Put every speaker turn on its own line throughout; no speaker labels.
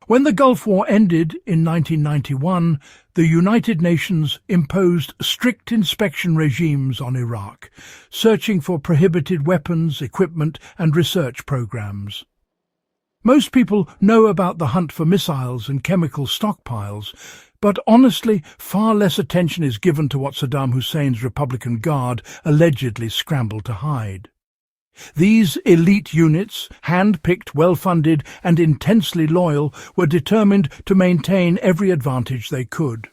When the Gulf War ended in 1991, the United Nations imposed strict inspection regimes on Iraq, searching for prohibited weapons, equipment and research programs. Most people know about the hunt for missiles and chemical stockpiles, but honestly, far less attention is given to what Saddam Hussein's Republican Guard allegedly scrambled to hide. These elite units, hand-picked, well-funded and intensely loyal, were determined to maintain every advantage they could.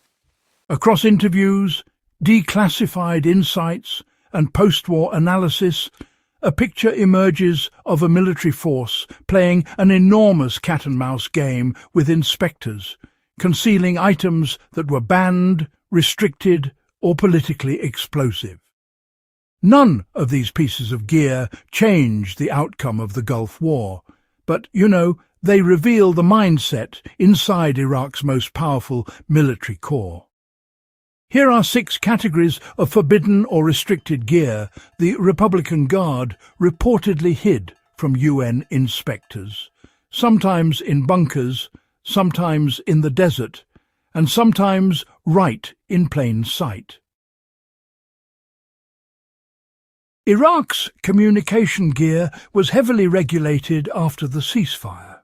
Across interviews, declassified insights and post-war analysis, a picture emerges of a military force playing an enormous cat-and-mouse game with inspectors, concealing items that were banned, restricted or politically explosive. None of these pieces of gear changed the outcome of the Gulf War, but, they reveal the mindset inside Iraq's most powerful military core. Here are 6 categories of forbidden or restricted gear the Republican Guard reportedly hid from UN inspectors, sometimes in bunkers, sometimes in the desert, and sometimes right in plain sight. Iraq's communication gear was heavily regulated after the ceasefire.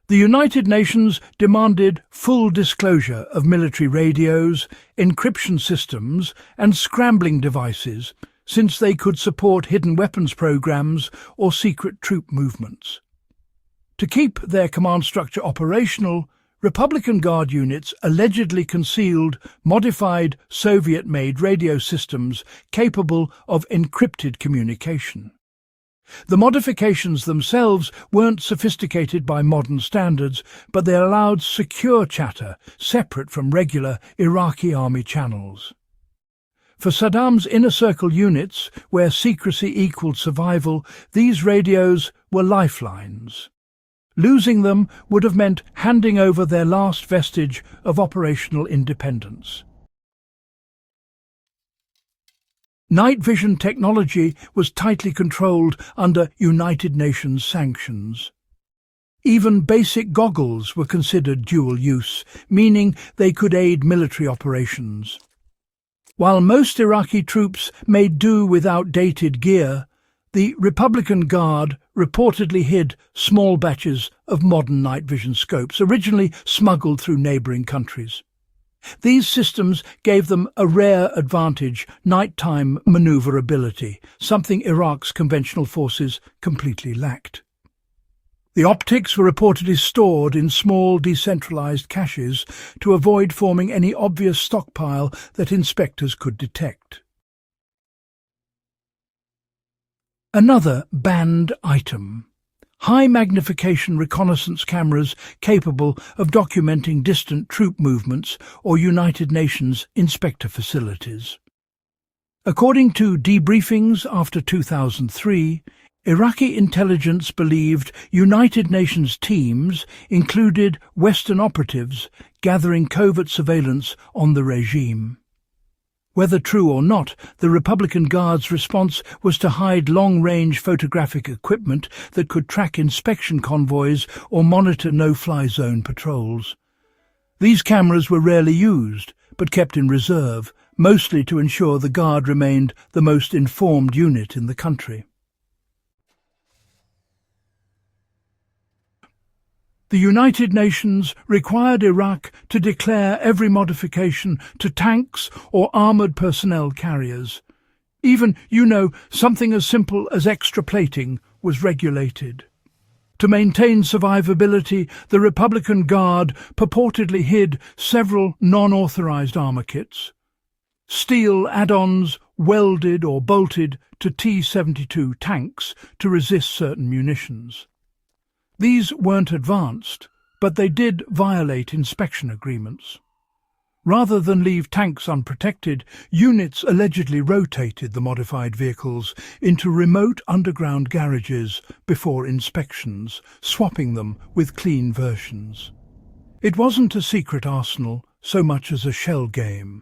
The United Nations demanded full disclosure of military radios, encryption systems and scrambling devices, since they could support hidden weapons programs or secret troop movements. To keep their command structure operational, Republican Guard units allegedly concealed modified Soviet-made radio systems capable of encrypted communication. The modifications themselves weren't sophisticated by modern standards, but they allowed secure chatter separate from regular Iraqi army channels. For Saddam's inner circle units, where secrecy equaled survival, these radios were lifelines. Losing them would have meant handing over their last vestige of operational independence. Night vision technology was tightly controlled under United Nations sanctions. Even basic goggles were considered dual use, meaning they could aid military operations. While most Iraqi troops made do with outdated gear, the Republican Guard reportedly hid small batches of modern night vision scopes, originally smuggled through neighbouring countries. These systems gave them a rare advantage: nighttime manoeuvrability, something Iraq's conventional forces completely lacked. The optics were reportedly stored in small decentralised caches to avoid forming any obvious stockpile that inspectors could detect. Another banned item: high-magnification reconnaissance cameras capable of documenting distant troop movements or United Nations inspector facilities. According to debriefings after 2003, Iraqi intelligence believed United Nations teams included Western operatives gathering covert surveillance on the regime. Whether true or not, the Republican Guard's response was to hide long-range photographic equipment that could track inspection convoys or monitor no-fly zone patrols. These cameras were rarely used, but kept in reserve, mostly to ensure the Guard remained the most informed unit in the country. The United Nations required Iraq to declare every modification to tanks or armoured personnel carriers. Even, something as simple as extra plating was regulated. To maintain survivability, the Republican Guard purportedly hid several non-authorised armour kits. Steel add-ons welded or bolted to T-72 tanks to resist certain munitions. These weren't advanced, but they did violate inspection agreements. Rather than leave tanks unprotected, units allegedly rotated the modified vehicles into remote underground garages before inspections, swapping them with clean versions. It wasn't a secret arsenal so much as a shell game.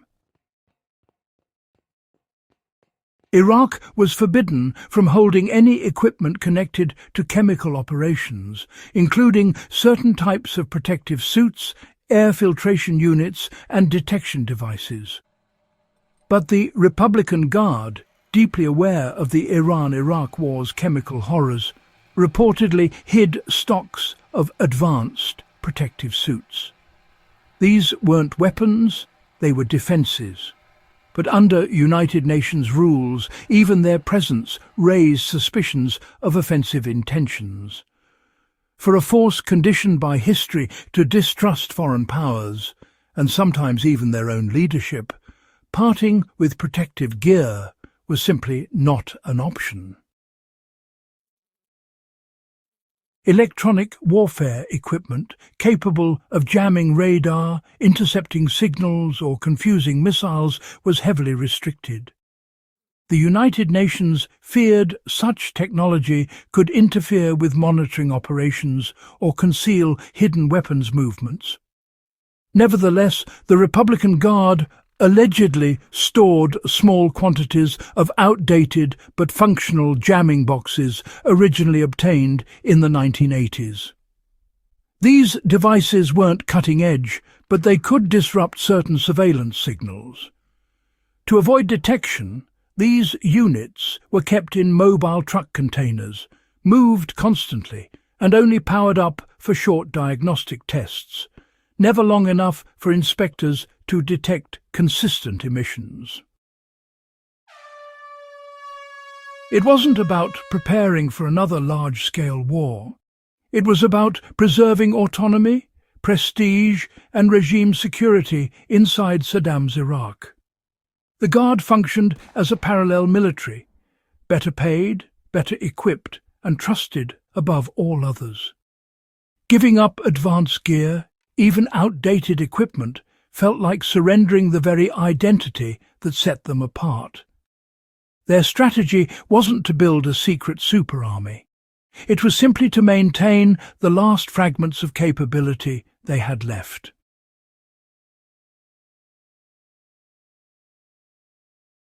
Iraq was forbidden from holding any equipment connected to chemical operations, including certain types of protective suits, air filtration units and detection devices. But the Republican Guard, deeply aware of the Iran-Iraq War's chemical horrors, reportedly hid stocks of advanced protective suits. These weren't weapons, they were defences. But under United Nations rules, even their presence raised suspicions of offensive intentions. For a force conditioned by history to distrust foreign powers, and sometimes even their own leadership, parting with protective gear was simply not an option. Electronic warfare equipment capable of jamming radar, intercepting signals or confusing missiles was heavily restricted. The United Nations feared such technology could interfere with monitoring operations or conceal hidden weapons movements. Nevertheless, the Republican Guard allegedly stored small quantities of outdated but functional jamming boxes originally obtained in the 1980s. These devices weren't cutting edge, but they could disrupt certain surveillance signals. To avoid detection, these units were kept in mobile truck containers, moved constantly, and only powered up for short diagnostic tests, never long enough for inspectors to detect consistent emissions. It wasn't about preparing for another large-scale war. It was about preserving autonomy, prestige, and regime security inside Saddam's Iraq. The Guard functioned as a parallel military, better paid, better equipped, and trusted above all others. Giving up advanced gear, even outdated equipment, felt like surrendering the very identity that set them apart. Their strategy wasn't to build a secret super army. It was simply to maintain the last fragments of capability they had left.